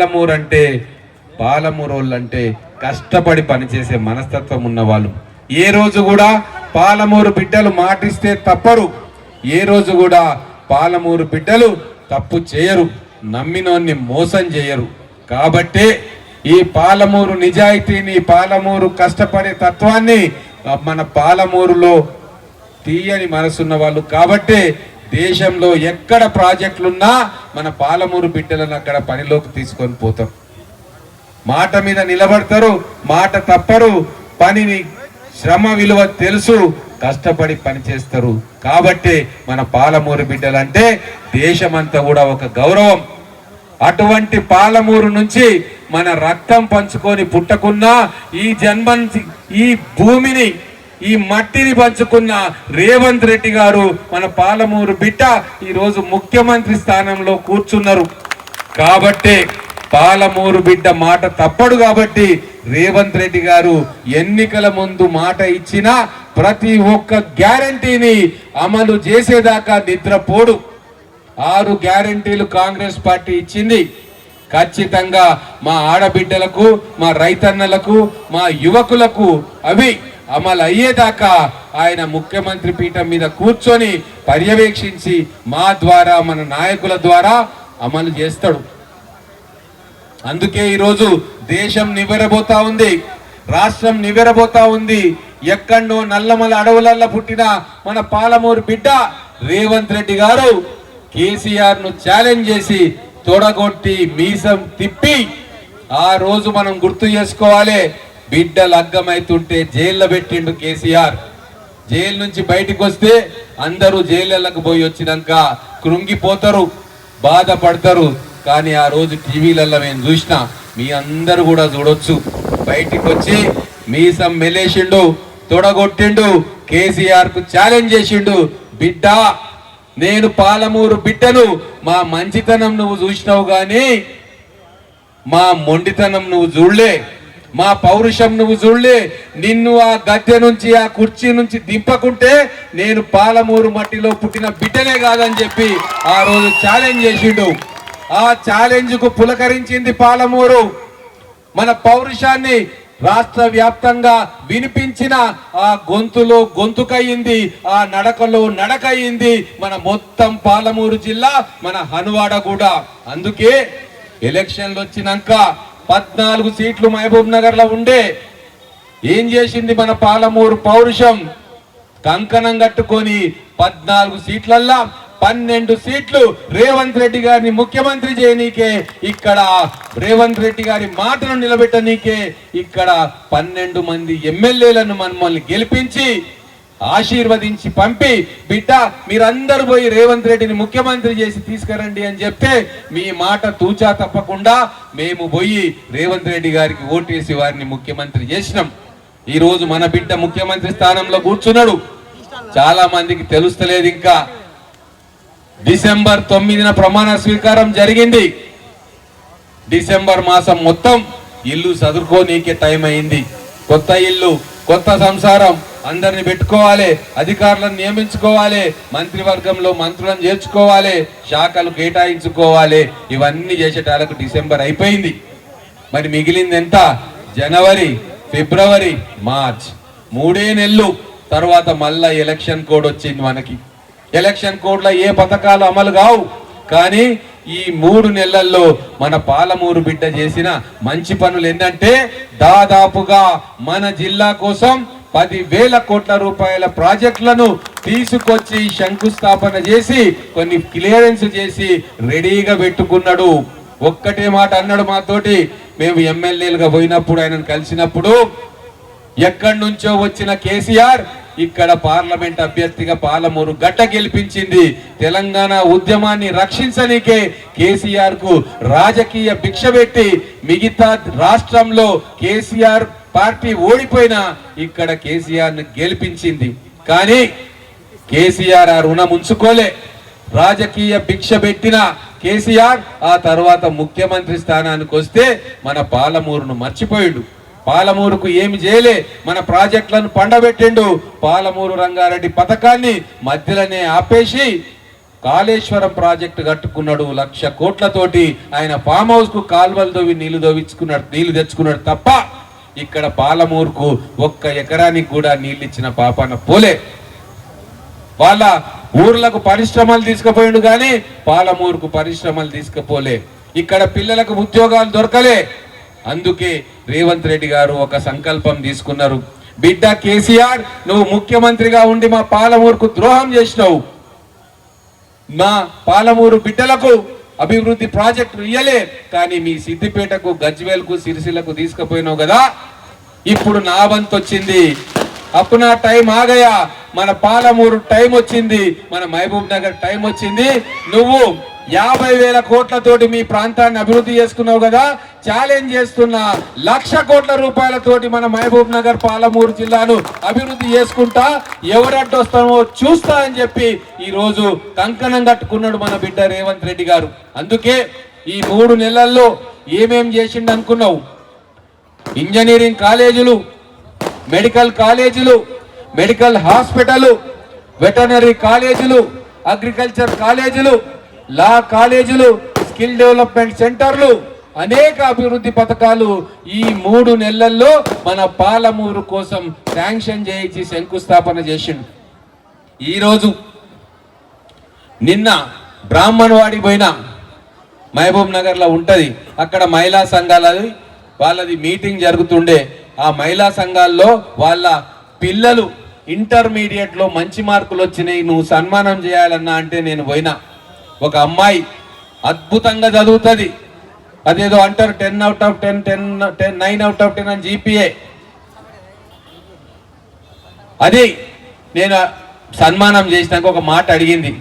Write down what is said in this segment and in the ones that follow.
పాలమూరు అంటే పాలమూరోళ్ళు అంటే కష్టపడి పనిచేసే మనస్తత్వం ఉన్నవాళ్ళు. ఏ రోజు కూడా పాలమూరు బిడ్డలు మాటిస్తే తప్పరు. ఏ రోజు కూడా పాలమూరు బిడ్డలు తప్పు చేయరు, నమ్మినోన్ని మోసం చేయరు. కాబట్టే ఈ పాలమూరు నిజాయితీని, పాలమూరు కష్టపడే తత్వాన్ని మన పాలమూరులో తీయని మనసున్న వాళ్ళు. కాబట్టే దేశంలో ఎక్కడ ప్రాజెక్టులున్నా మన పాలమూరు బిడ్డలను అక్కడ పనిలోకి తీసుకొని పోతారు. మాట మీద నిలబడతారు, మాట తప్పరు, పనిని శ్రమ విలువ తెలుసు, కష్టపడి పని చేస్తారు. కాబట్టి మన పాలమూరు బిడ్డలంటే దేశమంతా కూడా ఒక గౌరవం. అటువంటి పాలమూరు నుంచి మన రక్తం పంచుకొని పుట్టకున్నా ఈ జన్మని, ఈ భూమిని, ఈ మట్టిని పంచుకున్న రేవంత్ రెడ్డి గారు మన పాలమూరు బిడ్డ ఈరోజు ముఖ్యమంత్రి స్థానంలో కూర్చున్నారు. కాబట్టే పాలమూరు బిడ్డ మాట తప్పడు. కాబట్టి రేవంత్ రెడ్డి గారు ఎన్నికల ముందు మాట ఇచ్చిన ప్రతి ఒక్క గ్యారంటీని అమలు చేసేదాకా నిద్రపోడు. 6 గ్యారంటీలు కాంగ్రెస్ పార్టీ ఇచ్చింది. ఖచ్చితంగా మా ఆడబిడ్డలకు, మా రైతన్నలకు, మా యువకులకు అవి అమలు అయ్యేదాకా ఆయన ముఖ్యమంత్రి పీఠం మీద కూర్చొని పర్యవేక్షించి మా ద్వారా, మన నాయకుల ద్వారా అమలు చేస్తాడు. అందుకే ఈరోజు దేశం నివ్వెరబోతా ఉంది, రాష్ట్రం నివ్వెరబోతా ఉంది. ఎక్కడో నల్లమల అడవులల్లో పుట్టిన మన పాలమూరు బిడ్డ రేవంత్ రెడ్డి గారు కేసీఆర్ ను ఛాలెంజ్ చేసి తొడగొట్టి మీసం తిప్పి, ఆ రోజు మనం గుర్తు చేసుకోవాలి, బిడ్డ లగ్గమైతుంటే జైల్లో పెట్టిండు కేసీఆర్. జైలు నుంచి బయటికి వస్తే అందరూ జైళ్ళకు పోయి వచ్చినాక కృంగిపోతారు, బాధపడతారు. కానీ ఆ రోజు టీవీలలో మేము చూసిన, మీ అందరూ కూడా చూడొచ్చు, బయటికి వచ్చి మీసం మెలేసిండు, తొడగొట్టిండు, కేసీఆర్ కు ఛాలెంజ్ చేసిండు, బిడ్డ నేను పాలమూరు బిడ్డను, మా మంచితనం నువ్వు చూసినావు గాని మా మొండితనం నువ్వు చూడలే, మా పౌరుషం నువ్వు చూడలే. నిన్ను ఆ గద్దె నుంచి, ఆ కుర్చీ నుంచి దింపకుంటే నేను పాలమూరు మట్టిలో పుట్టిన బిడ్డనే కాదని చెప్పి ఆ రోజు ఛాలెంజ్ చేసిండు. ఆ ఛాలెంజ్ కు పులకరించింది పాలమూరు. మన పౌరుషాన్ని రాష్ట్ర వ్యాప్తంగా వినిపించిన ఆ గొంతులో గొంతుకయ్యింది, ఆ నడకలో నడకయ్యింది మన మొత్తం పాలమూరు జిల్లా, మన హనువాడ కూడా. అందుకే ఎలక్షన్లు వచ్చినాక 14 సీట్లు మహబూబ్ నగర్ లో ఉండే, ఏం చేసింది మన పాలమూరు పౌరుషం, కంకణం కట్టుకొని 14 సీట్లల్లా 12 సీట్లు రేవంత్ రెడ్డి గారిని ముఖ్యమంత్రి చేయనీకే, ఇక్కడ రేవంత్ రెడ్డి గారి మాటను నిలబెట్టనీకే ఇక్కడ 12 మంది ఎమ్మెల్యేలను మమ్మల్ని గెలిపించి ఆశీర్వదించి పంపి, బిడ్డ మీరందరూ పోయి రేవంత్ రెడ్డిని ముఖ్యమంత్రి చేసి తీసుకురండి అని చెప్తే మీ మాట తూచా తప్పకుండా మేము పోయి రేవంత్ రెడ్డి గారికి ఓటేసి వారిని ముఖ్యమంత్రి చేసినాం. ఈ రోజు మన బిడ్డ ముఖ్యమంత్రి స్థానంలో కూర్చున్నాడు. చాలా మందికి తెలుస్తలేదు ఇంకా. డిసెంబర్ 9న ప్రమాణ స్వీకారం జరిగింది. డిసెంబర్ మాసం మొత్తం ఇల్లు చదువుకోనీకే టైం అయింది. కొత్త ఇల్లు, కొత్త సంసారం, అందరిని పెట్టుకోవాలి, అధికారులను నియమించుకోవాలి, మంత్రివర్గంలో మంత్రులను చేర్చుకోవాలి, శాఖలు కేటాయించుకోవాలి. ఇవన్నీ చేసేటాలకు డిసెంబర్ అయిపోయింది. మరి మిగిలింది ఎంత? జనవరి, ఫిబ్రవరి, మార్చ్, 3 నెలలు. తర్వాత మళ్ళా ఎలక్షన్ కోడ్ వచ్చింది మనకి. ఎలక్షన్ కోడ్ లో ఏ పథకాలు అమలు కావు. కానీ ఈ 3 నెలల్లో మన పాలమూరు బిడ్డ చేసిన మంచి పనులు ఏంటంటే, దాదాపుగా మన జిల్లా కోసం 10,000 కోట్ల రూపాయల ప్రాజెక్టులను తీసుకొచ్చి శంకుస్థాపన చేసి కొన్ని క్లియరెన్స్ చేసి రెడీగా పెట్టుకున్నాడు. ఒక్కటే మాట అన్నాడు మాతోటి, మేము ఎమ్మెల్యేలుగా పోయినప్పుడు, ఆయనను కలిసినప్పుడు, ఎక్కడి నుంచో వచ్చిన కేసీఆర్ ఇక్కడ పార్లమెంట్ అభ్యర్థిగా పాలమూరు గడ్డ గెలిపించింది. తెలంగాణ ఉద్యమాన్ని రక్షించనీకే కేసీఆర్ కు రాజకీయ భిక్ష పెట్టి మిగతా రాష్ట్రంలో కేసీఆర్ పార్టీ ఓడిపోయినా ఇక్కడ కేసీఆర్ ను గెలిపించింది. కానీ కేసీఆర్ ఆ రుణం ఉంచుకోలే. రాజకీయ భిక్ష పెట్టిన కేసీఆర్ ఆ తర్వాత ముఖ్యమంత్రి స్థానానికి వస్తే మన పాలమూరును మర్చిపోయిండు. పాలమూరుకు ఏమి చేయలే, మన ప్రాజెక్టులను పండబెట్టిండు. పాలమూరు రంగారెడ్డి పథకాన్ని మధ్యలోనే ఆపేసి కాళేశ్వరం ప్రాజెక్టు కట్టుకున్నాడు, 1,00,000 కోట్లతోటి ఆయన ఫామ్ హౌస్ కు కాల్వలు తోవి నీళ్లు తెచ్చుకున్నాడు తప్ప ఇక్కడ పాలమూరుకు 1 ఎకరానికి కూడా నీళ్ళు ఇచ్చిన పాపాన పోలే. వాళ్ళ ఊర్లకు పరిశ్రమలు తీసుకుపోయిండు కానీ పాలమూరుకు పరిశ్రమలు తీసుకుపోలే. ఇక్కడ పిల్లలకు ఉద్యోగాలు దొరకలే. అందుకే రేవంత్ రెడ్డి గారు ఒక సంకల్పం తీసుకున్నారు. బిడ్డ కేసీఆర్, నువ్వు ముఖ్యమంత్రిగా ఉండి మా పాలమూరుకు ద్రోహం చేసినావు. మా పాలమూరు బిడ్డలకు అభివృద్ధి ప్రాజెక్టు ఇయ్యలే, కానీ మీ సిద్దిపేటకు, గజ్వేల్కు, సిరిసిల్లకు తీసుకుపోయినావు కదా. ఇప్పుడు నా వంతు వచ్చింది. అప్పుడు నా టైం ఆగయా. మన పాలమూరు టైం వచ్చింది, మన మహబూబ్ నగర్ టైం వచ్చింది. నువ్వు 50,000 కోట్లతోటి మీ ప్రాంతాన్ని అభివృద్ధి చేసుకున్నావు కదా. ఛాలెంజ్ చేస్తున్నా, 1,00,000 కోట్ల రూపాయలతోటి మన మహబూబ్ నగర్, పాలమూరు జిల్లాను అభివృద్ధి చేసుకుంటా, ఎవరడ్డొస్తామో చూస్తా అని చెప్పి ఈ రోజు కంకణం కట్టుకున్నాడు మన బిడ్డ రేవంత్ రెడ్డి గారు. అందుకే ఈ 3 నెలల్లో ఏమేం చేసిండు అనుకున్నావు? ఇంజనీరింగ్ కాలేజీలు, మెడికల్ కాలేజీలు, మెడికల్ హాస్పిటల్, వెటర్నరీ కాలేజీలు, అగ్రికల్చర్ కాలేజీలు, లా కాలేజీలు, స్కిల్ డెవలప్మెంట్ సెంటర్లు, అనేక అభివృద్ధి పథకాలు ఈ 3 నెలల్లో మన పాలమూరు కోసం శాంక్షన్ చేయించి శంకుస్థాపన చేసిండు. ఈరోజు నిన్న బ్రాహ్మణవాడి పోయిన మహబూబ్ నగర్లో ఉంటుంది, అక్కడ మహిళా సంఘాలది వాళ్ళది మీటింగ్ జరుగుతుండే. ఆ మహిళా సంఘాల్లో వాళ్ళ పిల్లలు ఇంటర్మీడియట్లో మంచి మార్కులు వచ్చినాయి, నువ్వు సన్మానం చేయాలన్నా అంటే నేను పోయినా. ఒక అమ్మాయి అద్భుతంగా చదువుతుంది, అదేదో అంటారు 10 out of 10, 9 out of 10 అని జీపీఏ. అది నేను సన్మానం చేసినాక ఒక మాట అడిగింది,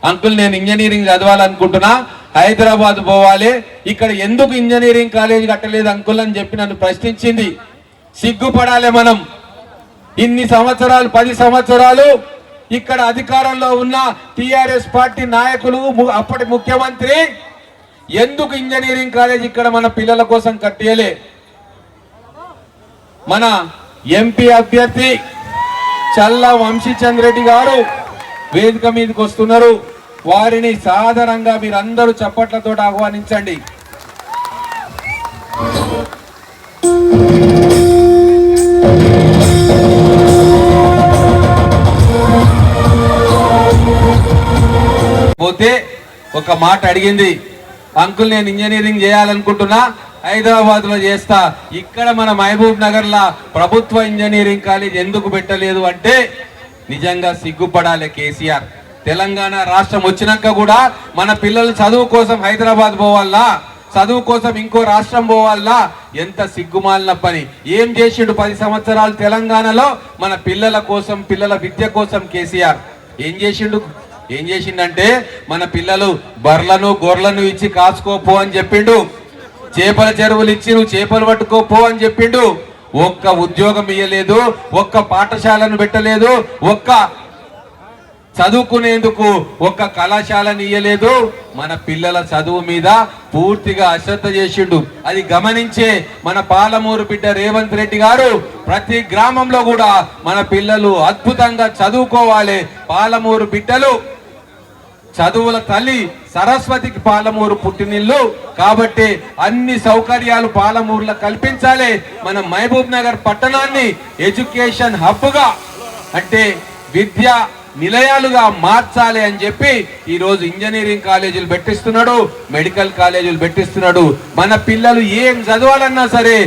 అంకుల్ నేను ఇంజనీరింగ్ చదవాలనుకుంటున్నా, హైదరాబాద్ పోవాలి, ఇక్కడ ఎందుకు ఇంజనీరింగ్ కాలేజ్ కట్టలేదు అంకుల్ అని చెప్పి నన్ను ప్రశ్నించింది. సిగ్గుపడాలి మనం. ఇన్ని సంవత్సరాలు, 10 సంవత్సరాలు ఇక్కడ అధికారంలో ఉన్న టిఆర్ఎస్ పార్టీ నాయకులు, అప్పటి ముఖ్యమంత్రి ఎందుకు ఇంజనీరింగ్ కాలేజ్ ఇక్కడ మన పిల్లల కోసం కట్టేయలే? మన ఎంపీ అభ్యర్థి చల్లా వంశీచంద్ర రెడ్డి గారు వేదిక మీదకి వస్తున్నారు. వారిని సాధారణంగా మీరందరూ చప్పట్లతో ఆహ్వానించండి. పోతే ఒక మాట అడిగింది, అంకుల్ నేను ఇంజనీరింగ్ చేయాలనుకుంటున్నా, హైదరాబాద్ లో చేస్తా, ఇక్కడ మన మహబూబ్ నగర్ లా ప్రభుత్వ ఇంజనీరింగ్ కాలేజ్ ఎందుకు పెట్టలేదు అంటే నిజంగా సిగ్గుపడాలి కేసీఆర్. తెలంగాణ రాష్ట్రం వచ్చినాక కూడా మన పిల్లలు చదువు కోసం హైదరాబాద్ పోవాలా, చదువు కోసం ఇంకో రాష్ట్రం పోవాలా? ఎంత సిగ్గుమాలిన పని. ఏం చేసిండు 10 సంవత్సరాలు తెలంగాణలో మన పిల్లల కోసం, పిల్లల విద్య కోసం కేసీఆర్ ఏం చేసిండంటే మన పిల్లలు బర్లను, గొర్రెలను ఇచ్చి కాసుకోపో అని చెప్పిండు, చేపల చెరువులు ఇచ్చి నువ్వు చేపలు పట్టుకోపో అని చెప్పిండు. ఒక్క ఉద్యోగం ఇయ్యలేదు, ఒక్క పాఠశాలను పెట్టలేదు, ఒక్క చదువుకునేందుకు ఒక్క కళాశాలను ఇయ్యలేదు. మన పిల్లల చదువు మీద పూర్తిగా అశ్రద్ధ చేసిండు. అది గమనించే మన పాలమూరు బిడ్డ రేవంత్ రెడ్డి గారు ప్రతి గ్రామంలో కూడా మన పిల్లలు అద్భుతంగా చదువుకోవాలి, పాలమూరు బిడ్డలు చదువుల తల్లి సరస్వతికి పాలమూరు పుట్టినిల్లు కాబట్టి అన్ని సౌకర్యాలు పాలమూరులో కల్పించాలి. మన మహబూబ్ నగర్ పట్టణాన్ని ఎడ్యుకేషన్ హబ్గా, అంటే విద్యా నిలయాలుగా మార్చాలి అని చెప్పి ఈ రోజు ఇంజనీరింగ్ కాలేజీలు పెట్టిస్తున్నాడు, మెడికల్ కాలేజీలు పెట్టిస్తున్నాడు. మన పిల్లలు ఏం చదవాలన్నా సరే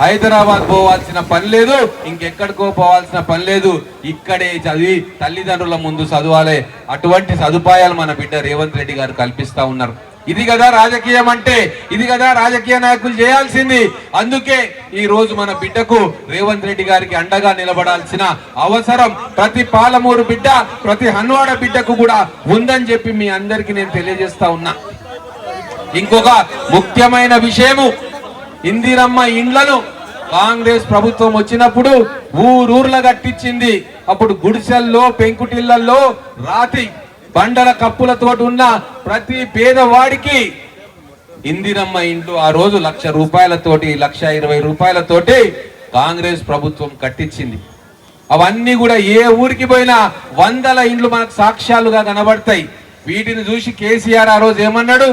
హైదరాబాద్ పోవాల్సిన పని లేదు, ఇంకెక్కడికో పోవాల్సిన పని లేదు, ఇక్కడే చదివి తల్లిదండ్రుల ముందు చదవాలి. అటువంటి సదుపాయాలు మన బిడ్డ రేవంత్ రెడ్డి గారు కల్పిస్తా ఉన్నారు. ఇది కదా రాజకీయం అంటే, ఇది కదా రాజకీయ నాయకులు చేయాల్సింది. అందుకే ఈ రోజు మన బిడ్డకు రేవంత్ రెడ్డి గారికి అండగా నిలబడాల్సిన అవసరం ప్రతి పాలమూరు బిడ్డ, ప్రతి హన్వాడ బిడ్డకు కూడా ఉందని చెప్పి మీ అందరికీ నేను తెలియజేస్తా ఉన్నా. ఇంకొక ముఖ్యమైన విషయము, ఇందిరమ్మ ఇండ్లను కాంగ్రెస్ ప్రభుత్వం వచ్చినప్పుడు ఊరూర్ల కట్టించింది. అప్పుడు గుడిసెల్లో, పెంకుటిళ్లలో, రాతి బండల కప్పులతో ఉన్న ప్రతి పేదవాడికి ఇందిరమ్మ ఇండ్లు ఆ రోజు 1,00,000 రూపాయలతోటి, 1,20,000 రూపాయలతోటి కాంగ్రెస్ ప్రభుత్వం కట్టించింది. అవన్నీ కూడా ఏ ఊరికి పోయినా వందల ఇండ్లు మనకు సాక్ష్యాలుగా కనబడతాయి. వీటిని చూసి కేసీఆర్ ఆ రోజు ఏమన్నాడు,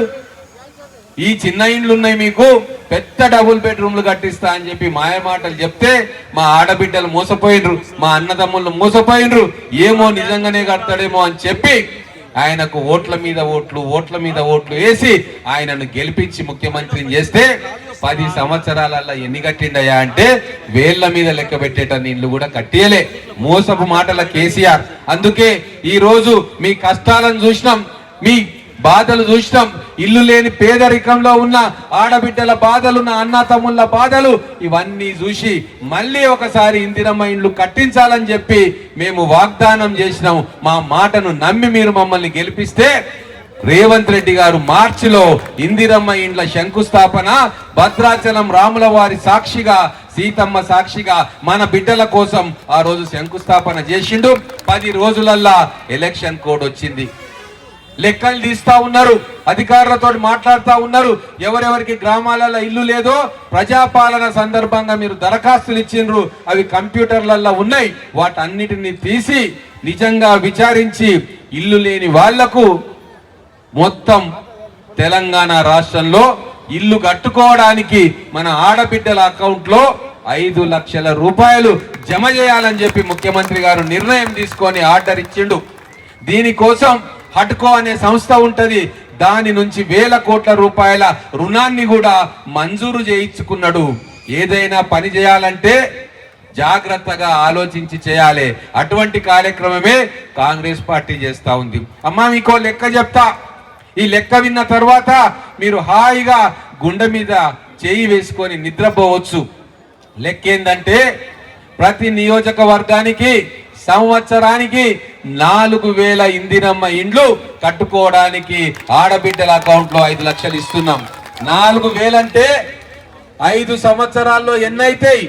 ఈ చిన్న ఇండ్లు ఉన్నాయి మీకు, పెద్ద డబుల్ బెడ్రూమ్లు కట్టిస్తా అని చెప్పి మాయమాటలు చెప్తే మా ఆడబిడ్డలు మోసపోయినరు, మా అన్నదమ్ములు మోసపోయినరు. ఏమో నిజంగానే కడతాడేమో అని చెప్పి ఆయనకు ఓట్ల మీద ఓట్లు వేసి ఆయనను గెలిపించి ముఖ్యమంత్రిని చేస్తే 10 సంవత్సరాలలో ఎన్ని కట్టిండయా అంటే వేళ్ల మీద లెక్క పెట్టేటన్ని ఇల్లు కూడా కట్టియలే. మోసపు మాటల కేసీఆర్. అందుకే ఈ రోజు మీ కష్టాలను చూసినాం, మీ బాధలు చూసినాం. ఇల్లు లేని పేదరికంలో ఉన్న ఆడబిడ్డల బాధలు, నా అన్న తమ్ముళ్ళ బాధలు, ఇవన్నీ చూసి మళ్ళీ ఒకసారి ఇందిరమ్మ ఇండ్లు కట్టించాలని చెప్పి మేము వాగ్దానం చేసినాం. మా మాటను నమ్మి మీరు మమ్మల్ని గెలిపిస్తే రేవంత్ రెడ్డి గారు మార్చిలో ఇందిరమ్మ ఇండ్ల శంకుస్థాపన భద్రాచలం రాముల వారి సాక్షిగా, సీతమ్మ సాక్షిగా మన బిడ్డల కోసం ఆ రోజు శంకుస్థాపన చేసిండు. 10 రోజులల్లా ఎలక్షన్ కోడ్ వచ్చింది. లెక్కలు తీస్తా ఉన్నారు, అధికారులతో మాట్లాడుతూ ఉన్నారు. ఎవరెవరికి గ్రామాలలో ఇల్లు లేదో ప్రజాపాలన సందర్భంగా మీరు దరఖాస్తులు ఇచ్చిండ్రు, అవి కంప్యూటర్లలో ఉన్నాయి. వాటన్నిటిని తీసి నిజంగా విచారించి ఇల్లు లేని వాళ్లకు మొత్తం తెలంగాణ రాష్ట్రంలో ఇల్లు కట్టుకోవడానికి మన ఆడబిడ్డల అకౌంట్లో 5 లక్షల రూపాయలు జమ చేయాలని చెప్పి ముఖ్యమంత్రి గారు నిర్ణయం తీసుకొని ఆర్డర్ ఇచ్చిండు. దీనికోసం హట్కో అనే సంస్థ ఉంటది, దాని నుంచి వేల కోట్ల రూపాయల రుణాన్ని కూడా మంజూరు చేయించుకున్నాడు. ఏదైనా పని చేయాలంటే జాగ్రత్తగా ఆలోచించి చేయాలి. అటువంటి కార్యక్రమమే కాంగ్రెస్ పార్టీ చేస్తా ఉంది. అమ్మా మీకో లెక్క చెప్తా, ఈ లెక్క విన్న తర్వాత మీరు హాయిగా గుండె మీద చేయి వేసుకొని నిద్రపోవచ్చు. లెక్క ఏందంటే ప్రతి నియోజకవర్గానికి సంవత్సరానికి 4000 ఇందిరమ్మ ఇండ్లు కట్టుకోవడానికి ఆడబిడ్డల అకౌంట్ లో 5 లక్షలు ఇస్తున్నాం. 4000 అంటే 5 సంవత్సరాల్లో ఎన్నైతాయి?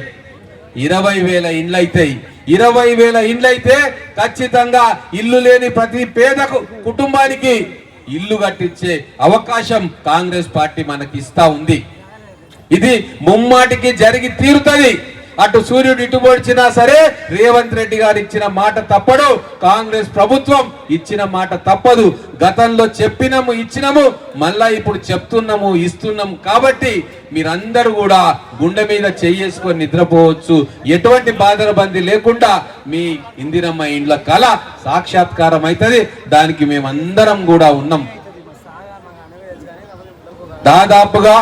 20,000 ఇండ్లు అవుతాయి. 20,000 ఇండ్లు అయితే ఖచ్చితంగా ఇల్లు లేని ప్రతి పేద కుటుంబానికి ఇల్లు కట్టించే అవకాశం కాంగ్రెస్ పార్టీ మనకి ఇస్తా ఉంది. ఇది ముమ్మాటికి జరిగి తీరుతుంది. అటు సూర్యుడు ఇటు పొడిచినా సరే రేవంత్ రెడ్డి గారు ఇచ్చిన మాట తప్పడు, కాంగ్రెస్ ప్రభుత్వం ఇచ్చిన మాట తప్పదు. గతంలో చెప్పినాము, ఇచ్చినాము, మళ్ళా ఇప్పుడు చెప్తున్నాము, ఇస్తున్నాము. కాబట్టి మీరందరూ కూడా గుండె మీద చేసుకొని నిద్రపోవచ్చు. ఎటువంటి బాధరబంది లేకుండా మీ ఇందిరమ్మ ఇండ్ల కళ సాక్షాత్కారం అవుతుంది. దానికి మేమందరం కూడా ఉన్నాం. దాదాపుగా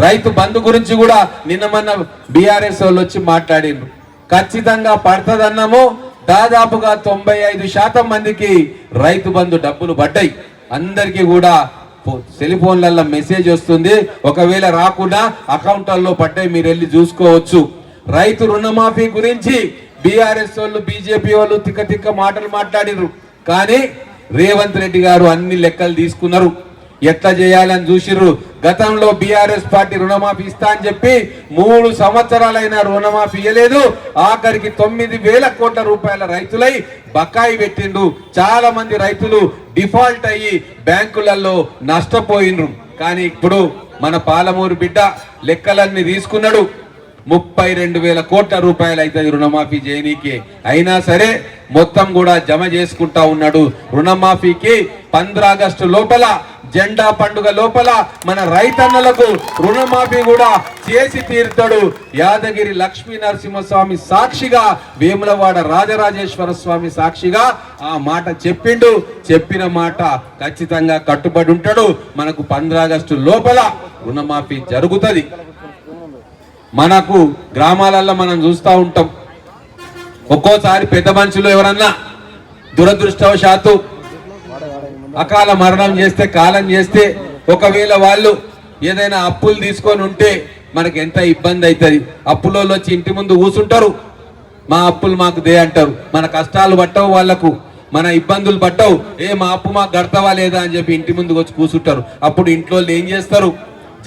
రైతు బంధు గురించి కూడా నిన్న మొన్న బీఆర్ఎస్ వాళ్ళు వచ్చి మాట్లాడిండ్రు. ఖచ్చితంగా పడుతుందన్నాము. దాదాపుగా 95% మందికి రైతు బంధు డబ్బులు పడ్డాయి. అందరికీ కూడా సెల్ ఫోన్లలో మెసేజ్ వస్తుంది. ఒకవేళ రాకుండా అకౌంట్లలో పడ్డాయి, మీరు వెళ్ళి చూసుకోవచ్చు. రైతు రుణమాఫీ గురించి బీఆర్ఎస్ వాళ్ళు, బీజేపీ వాళ్ళు తిక్క మాటలు మాట్లాడినరు. కానీ రేవంత్ రెడ్డి గారు అన్ని లెక్కలు తీసుకున్నారు, ఎట్లా చేయాలని చూసిర్రు. గతంలో బీఆర్ఎస్ పార్టీ రుణమాఫీ ఇస్తా అని చెప్పి 3 సంవత్సరాలైనా రుణమాఫీ ఇవ్వలేదు. ఆఖరికి 9,000 కోట్ల రూపాయల రైతులై బకాయి పెట్టిండ్రు. చాలా మంది రైతులు డిఫాల్ట్ అయ్యి బ్యాంకులలో నష్టపోయిండ్రు. కానీ ఇప్పుడు మన పాలమూరు బిడ్డ లెక్కలన్నీ తీసుకున్నాడు. 32,000 కోట్ల రూపాయలు అవుతుంది రుణమాఫీ చేయనీకి. అయినా సరే మొత్తం కూడా జమ చేసుకుంటా ఉన్నాడు. రుణమాఫీకి 15 ఆగస్టు లోపల, జెండా పండుగ లోపల మన రైతన్నలకు రుణమాఫీ కూడా చేసి తీరుతాడు. యాదగిరి లక్ష్మీ నరసింహస్వామి సాక్షిగా, వేములవాడ రాజరాజేశ్వర స్వామి సాక్షిగా ఆ మాట చెప్పిండు. చెప్పిన మాట ఖచ్చితంగా కట్టుబడి ఉంటాడు. మనకు 15 ఆగస్టు లోపల రుణమాఫీ జరుగుతుంది. మనకు గ్రామాలలో మనం చూస్తూ ఉంటాం, ఒక్కోసారి పెద్ద మనుషులు ఎవరన్నా దురదృష్టవశాత్తు అకాల మరణం చేస్తే, కాలం చేస్తే, ఒకవేళ వాళ్ళు ఏదైనా అప్పులు తీసుకొని ఉంటే మనకి ఎంత ఇబ్బంది అవుతుంది. అప్పులలో వచ్చి ఇంటి ముందు కూర్చుంటారు, మా అప్పులు మాకు దే అంటారు. మన కష్టాలు పట్టవు వాళ్లకు, మన ఇబ్బందులు పట్టవు. మా అప్పు మాకు గడతావా లేదా అని చెప్పి ఇంటి ముందుకు వచ్చి కూర్చుంటారు. అప్పుడు ఇంట్లో ఏం చేస్తారు?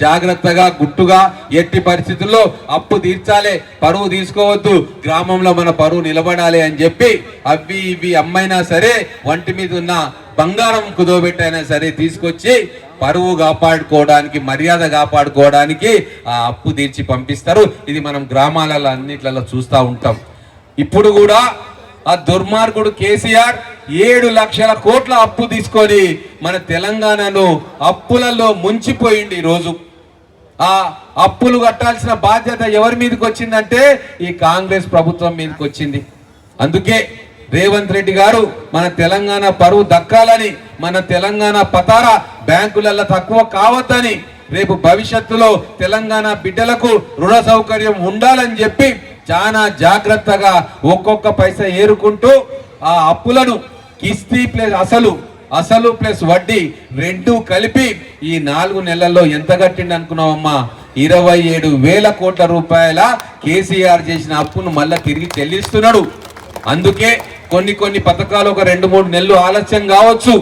జాగ్రత్తగా గుట్టుగా ఎట్టి పరిస్థితుల్లో అప్పు తీర్చాలి, పరువు తీసుకోవద్దు, గ్రామంలో మన పరువు నిలబడాలి అని చెప్పి అవి ఇవి అమ్మైనా సరే, వంటి మీద ఉన్న బంగారం కుదోబెట్టైనా సరే తీసుకొచ్చి పరువు కాపాడుకోవడానికి, మర్యాద కాపాడుకోవడానికి ఆ అప్పు తీర్చి పంపిస్తారు. ఇది మనం గ్రామాలలో అన్నిట్లలో చూస్తూ ఉంటాం. ఇప్పుడు కూడా ఆ దుర్మార్గుడు కేసీఆర్ 7 లక్షల కోట్ల అప్పు తీసుకొని మన తెలంగాణను అప్పులలో ముంచిపోయింది. ఈరోజు ఆ అప్పులు కట్టాల్సిన బాధ్యత ఎవరి మీదకి వచ్చిందంటే ఈ కాంగ్రెస్ ప్రభుత్వం మీదకి వచ్చింది. అందుకే రేవంత్ రెడ్డి గారు మన తెలంగాణ పరువు దక్కాలని, మన తెలంగాణ పతార బ్యాంకులలో తక్కువ కావద్దని, రేపు భవిష్యత్తులో తెలంగాణ బిడ్డలకు రుణ సౌకర్యం ఉండాలని చెప్పి చాలా జాగ్రత్తగా ఒక్కొక్క పైసా ఏరుకుంటూ ఆ అప్పులను కిస్తీ ప్లస్ అసలు ప్లస్ వడ్డీ రెండు కలిపి ఈ 4 నెలల్లో ఎంత కట్టిండి అనుకున్నావమ్మా? 27,000 కోట్ల రూపాయల కేసీఆర్ చేసిన అప్పును మళ్ళా తిరిగి చెల్లిస్తున్నాడు. అందుకే కొన్ని పథకాలు ఒక 2-3 నెలలు ఆలస్యం కావచ్చు,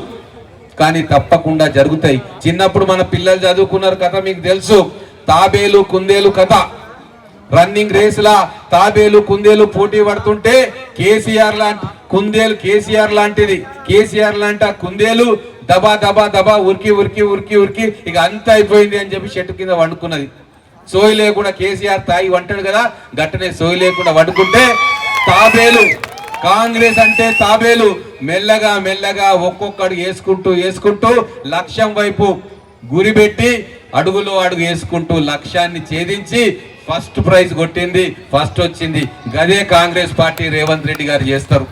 కానీ తప్పకుండా జరుగుతాయి. చిన్నప్పుడు మన పిల్లలు చదువుకున్నారు కథ మీకు తెలుసు, తాబేలు కుందేలు కథ. రన్నింగ్ రేసులా తాబేలు కుందేలు పోటీ పడుతుంటే కేసీఆర్ లాంటిది కేసీఆర్ లాంటి కుందేలు దబా దబా దబా ఉరికి ఇక అంత అయిపోయింది అని చెప్పి చెట్టు కింద వండుకున్నది. సోయి లేకుండా కేసీఆర్ తాగి వంటాడు కదా, గట్టనే సోయి లేకుండా వండుకుంటే తాబేలు, కాంగ్రెస్ అంటే తాబేలు మెల్లగా ఒక్కొక్కడు వేసుకుంటూ లక్ష్యం వైపు గురిపెట్టి అడుగులో అడుగు వేసుకుంటూ లక్ష్యాన్ని ఛేదించి ఫస్ట్ ప్రైజ్ కొట్టింది, ఫస్ట్ వచ్చింది. గదే కాంగ్రెస్ పార్టీ రేవంత్ రెడ్డి గారు చేస్తారు.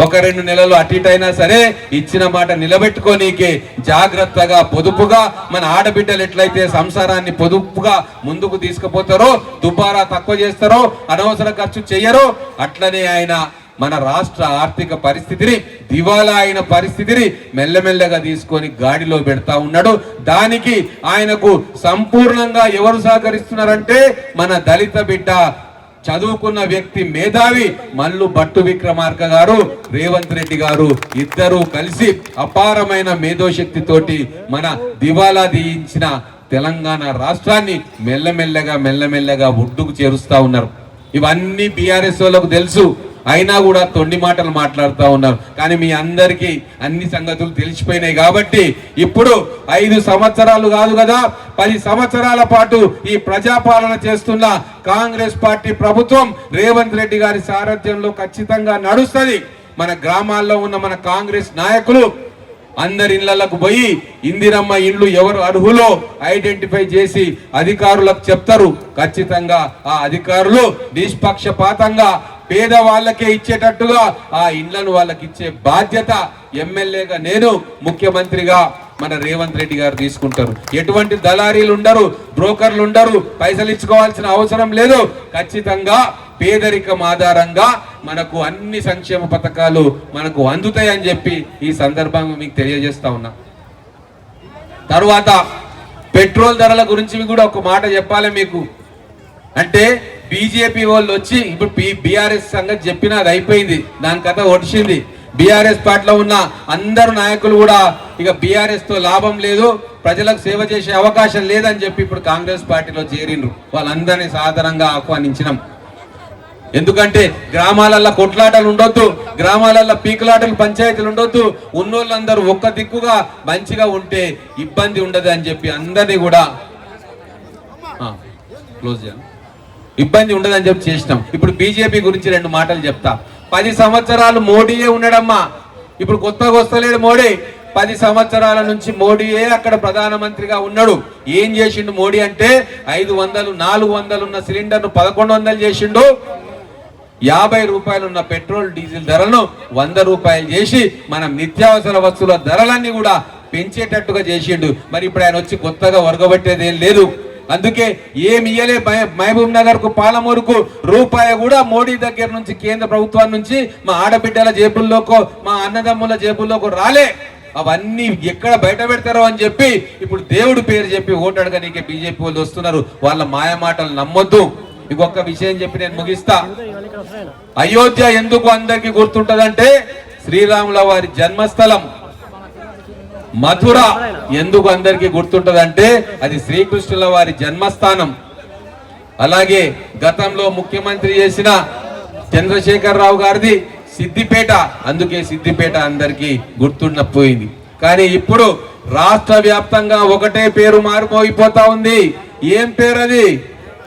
1-2 నెలలు అటు ఇటు అయినా సరే ఇచ్చిన మాట నిలబెట్టుకోనీకే జాగ్రత్తగా పొదుపుగా మన ఆడబిడ్డలు ఎట్లయితే సంసారాన్ని పొదుపుగా ముందుకు తీసుకుపోతారో, దుబారా తక్కువ చేస్తారో, అనవసర ఖర్చు చెయ్యరో, అట్లనే ఆయన మన రాష్ట్ర ఆర్థిక పరిస్థితిని, దివాలా అయిన పరిస్థితిని మెల్లమెల్లగా తీసుకొని గాడిలో పెడతా ఉన్నాడు. దానికి ఆయనకు సంపూర్ణంగా ఎవరు సహకరిస్తున్నారంటే మన దళిత బిడ్డ, చదువుకున్న వ్యక్తి, మేధావి మల్లు భట్టు విక్రమార్క గారు, రేవంత్ రెడ్డి గారు ఇద్దరూ కలిసి అపారమైన మేధోశక్తితోటి మన దివాలా తీయించిన తెలంగాణ రాష్ట్రాన్ని మెల్లమెల్లగా ఒడ్డుకు చేరుస్తా ఉన్నారు. ఇవన్నీ బీఆర్ఎస్ వాళ్ళకు తెలుసు, అయినా కూడా తొండి మాటలు మాట్లాడుతూ ఉన్నారు. కానీ మీ అందరికీ అన్ని సంగతులు తెలిసిపోయినాయి కాబట్టి ఇప్పుడు 5 సంవత్సరాలు కాదు కదా, 10 సంవత్సరాల పాటు ఈ ప్రజాపాలన చేస్తున్న కాంగ్రెస్ పార్టీ ప్రభుత్వం రేవంత్ రెడ్డి గారి సారథ్యంలో ఖచ్చితంగా నడుస్తుంది. మన గ్రామాల్లో ఉన్న మన కాంగ్రెస్ నాయకులు అందరి ఇళ్లకు పోయి ఇందిరమ్మ ఇండ్లు ఎవరు అర్హులో ఐడెంటిఫై చేసి అధికారులకు చెప్తారు. ఖచ్చితంగా ఆ అధికారులు నిష్పక్షపాతంగా పేదవాళ్ళకే ఇచ్చేటట్టుగా ఆ ఇండ్లను వాళ్ళకి ఇచ్చే బాధ్యత ఎమ్మెల్యేగా నేను, ముఖ్యమంత్రిగా మన రేవంత్ రెడ్డి గారు తీసుకుంటారు. ఎటువంటి దళారీలు ఉండరు, బ్రోకర్లు ఉండరు, పైసలు ఇచ్చుకోవాల్సిన అవసరం లేదు. ఖచ్చితంగా పేదరికం ఆధారంగా మనకు అన్ని సంక్షేమ పథకాలు మనకు అందుతాయని చెప్పి ఈ సందర్భంగా మీకు తెలియజేస్తా ఉన్నా. తర్వాత పెట్రోల్ ధరల గురించి కూడా ఒక మాట చెప్పాలి మీకు. అంటే బీజేపీ వాళ్ళు వచ్చి ఇప్పుడు బీఆర్ఎస్ సంగతి చెప్పినా అది అయిపోయింది, దాని కథ ఒడిచింది. బీఆర్ఎస్ పార్టీలో ఉన్న అందరు నాయకులు కూడా ఇక బీఆర్ఎస్ తో లాభం లేదు, ప్రజలకు సేవ చేసే అవకాశం లేదని చెప్పి ఇప్పుడు కాంగ్రెస్ పార్టీలో చేరిండ్రు. వాళ్ళందరినీ సాధారణంగా ఆహ్వానించినాం. ఎందుకంటే గ్రామాలల్లో కొట్లాటలు ఉండొద్దు, గ్రామాలల్లో పీకులాటలు, పంచాయతీలు ఉండొద్దు, ఉన్నోళ్ళందరూ ఒక్క దిక్కుగా మంచిగా ఉంటే ఇబ్బంది ఉండదు అని చెప్పి అందరినీ కూడా క్లోజ్ చేయాలి, ఇబ్బంది ఉండదని చెప్పి చేసినాం. ఇప్పుడు బీజేపీ గురించి 2 మాటలు చెప్తా. 10 సంవత్సరాలు మోడీయే ఉన్నాడమ్మా, ఇప్పుడు కొత్తగా వస్తలేడు మోడీ. 10 సంవత్సరాల నుంచి మోడీయే అక్కడ ప్రధానమంత్రిగా ఉన్నాడు. ఏం చేసిండు మోడీ అంటే 500, 400 ఉన్న సిలిండర్ను 1100 చేసిండు. 50 రూపాయలు ఉన్న పెట్రోల్ డీజిల్ ధరలను 100 రూపాయలు చేసి మనం నిత్యావసర వస్తువుల ధరలన్నీ కూడా పెంచేటట్టుగా చేసిండు. మరి ఇప్పుడు ఆయన వచ్చి కొత్తగా ఒరగబట్టేది ఏం లేదు. అందుకే ఏమి ఇయ్యలే మహబూబ్ నగర్ కు, పాలమూరుకు రూపాయి కూడా మోడీ దగ్గర నుంచి, కేంద్ర ప్రభుత్వం నుంచి మా ఆడబిడ్డల జేబుల్లోకో, మా అన్నదమ్ముల జేబుల్లోకో రాలే. అవన్నీ ఎక్కడ బయట పెడతారో అని చెప్పి ఇప్పుడు దేవుడి పేరు చెప్పి ఓటు అడగనీకే బీజేపీ వాళ్ళు వస్తున్నారు. వాళ్ళ మాయమాటలు నమ్మొద్దు. ఇంకొక విషయం చెప్పి నేను ముగిస్తా. అయోధ్య ఎందుకు అందరికి గుర్తుంటదంటే శ్రీరాముల వారి జన్మస్థలం. మథుర ఎందుకు అందరికి గుర్తుంటదంటే అది శ్రీకృష్ణుల వారి జన్మస్థానం. అలాగే గతంలో ముఖ్యమంత్రి చేసిన చంద్రశేఖర్ రావు గారిది సిద్దిపేట, అందుకే సిద్దిపేట అందరికి గుర్తుండపోయింది. కానీ ఇప్పుడు రాష్ట్ర వ్యాప్తంగా ఒకటే పేరు మారిపోయిపోతా ఉంది. ఏం పేరు అది?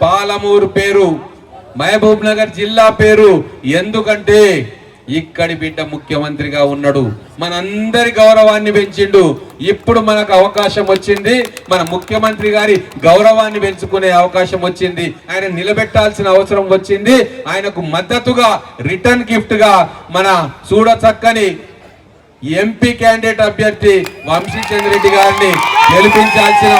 పాలమూరు పేరు, మహబూబ్ నగర్ జిల్లా పేరు. ఎందుకంటే ఇక్కడి బిడ్డ ముఖ్యమంత్రిగా ఉన్నాడు, మనందరి గౌరవాన్ని పెంచిండు. ఇప్పుడు మనకు అవకాశం వచ్చింది, మన ముఖ్యమంత్రి గారి గౌరవాన్ని పెంచుకునే అవకాశం వచ్చింది, ఆయన నిలబెట్టాల్సిన అవసరం వచ్చింది. ఆయనకు మద్దతుగా రిటర్న్ గిఫ్ట్ గా మన చూడ చక్కని ఎంపీ క్యాండిడేట్ అభ్యర్థి వంశీచంద్ర రెడ్డి గారిని గెలిపించాల్సిన